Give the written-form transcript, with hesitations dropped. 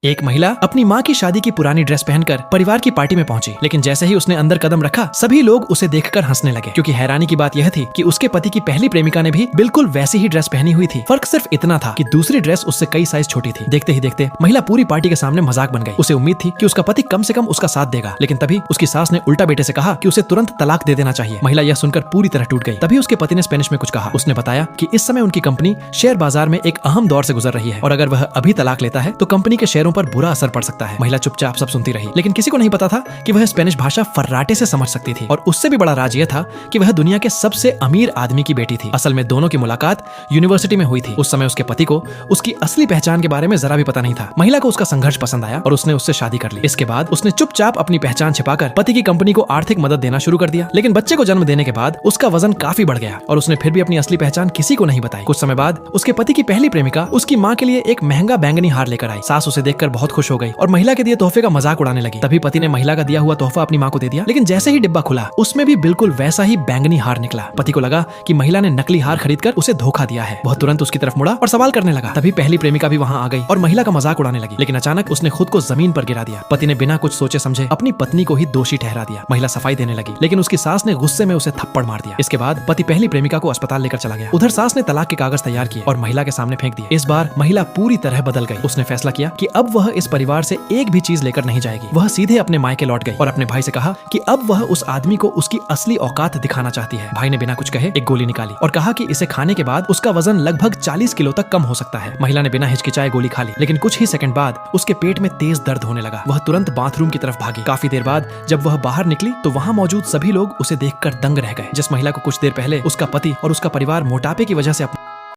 एक महिला अपनी माँ की शादी की पुरानी ड्रेस पहनकर परिवार की पार्टी में पहुंची, लेकिन जैसे ही उसने अंदर कदम रखा सभी लोग उसे देखकर हंसने लगे, क्योंकि हैरानी की बात यह थी कि उसके पति की पहली प्रेमिका ने भी बिल्कुल वैसी ही ड्रेस पहनी हुई थी। फर्क सिर्फ इतना था कि दूसरी ड्रेस उससे कई साइज छोटी थी। देखते ही देखते महिला पूरी पार्टी के सामने मजाक बन गई। उसे उम्मीद थी कि उसका पति कम से कम उसका साथ देगा, लेकिन तभी उसकी सास ने उल्टा बेटे से कहा कि उसे तुरंत तलाक दे देना चाहिए। महिला यह सुनकर पूरी तरह टूट गई। तभी उसके पति ने स्पेनिश में कुछ कहा। उसने बताया कि इस समय उनकी कंपनी शेयर बाजार में एक अहम दौर से गुजर रही है और अगर वह अभी तलाक लेता है तो कंपनी के शेयरों पर बुरा असर पड़ सकता है। महिला चुपचाप सब सुनती रही, लेकिन किसी को नहीं पता था कि वह स्पेनिश भाषा फर्राटे से समझ सकती थी और उससे भी बड़ा राज यह था कि वह दुनिया के सबसे अमीर आदमी की बेटी थी। असल में दोनों की मुलाकात यूनिवर्सिटी में हुई थी। उस समय उसके पति को उसकी असली पहचान के बारे में जरा भी पता नहीं था। महिला को उसका संघर्ष पसंद आया और उसने उससे शादी कर ली। इसके बाद उसने चुपचाप अपनी पहचान छिपाकर पति की कंपनी को आर्थिक मदद देना शुरू कर दिया, लेकिन बच्चे को जन्म देने के बाद उसका वजन काफी बढ़ गया और उसने फिर भी अपनी असली पहचान किसी को नहीं बताई। कुछ समय बाद उसके पति की पहली प्रेमिका उसकी माँ के लिए एक महंगा बैंगनी हार लेकर आई। सास उसे देखकर बहुत खुश हो गई और महिला के दिए तोहफे का मजाक उड़ाने लगी। तभी पति ने महिला का दिया हुआ तोहफा अपनी माँ को दे दिया, लेकिन जैसे ही डिब्बा खुला उसमें भी बिल्कुल वैसा ही बैंगनी हार निकला। पति को लगा कि महिला ने नकली हार खरीदकर उसे धोखा दिया है। वह तुरंत उसकी तरफ मुड़ा और सवाल करने लगा। तभी पहली प्रेमिका भी वहाँ आ गई और महिला का मजाक उड़ाने लगी, लेकिन अचानक उसने खुद को जमीन पर गिरा दिया। पति ने बिना कुछ सोचे समझे अपनी पत्नी को ही दोषी ठहरा दिया। महिला सफाई देने लगी, लेकिन उसकी सास ने गुस्से में उसे थप्पड़ मार दिया। इसके बाद पति पहली प्रेमिका को अस्पताल लेकर चला गया। उधर सास ने तलाक के कागज तैयार किए और महिला के सामने फेंक दिए। इस बार महिला पूरी तरह बदल गई। उसने फैसला किया कि अब वह इस परिवार से एक भी चीज लेकर नहीं जाएगी। वह सीधे अपने मायके लौट गई और अपने भाई से कहा कि अब वह उस आदमी को उसकी असली औकात दिखाना चाहती है। भाई ने बिना कुछ कहे एक गोली निकाली और कहा कि इसे खाने के बाद उसका वजन लगभग 40 किलो तक कम हो सकता है। महिला ने बिना हिचकिचाए गोली खा ली, लेकिन कुछ ही सेकंड बाद उसके पेट में तेज दर्द होने लगा। वह तुरंत बाथरूम की तरफ भागी। काफी देर बाद जब वह बाहर निकली तो वहाँ मौजूद सभी लोग उसे देखकर दंग रह गए। जिस महिला को कुछ देर पहले उसका पति और उसका परिवार मोटापे की वजह से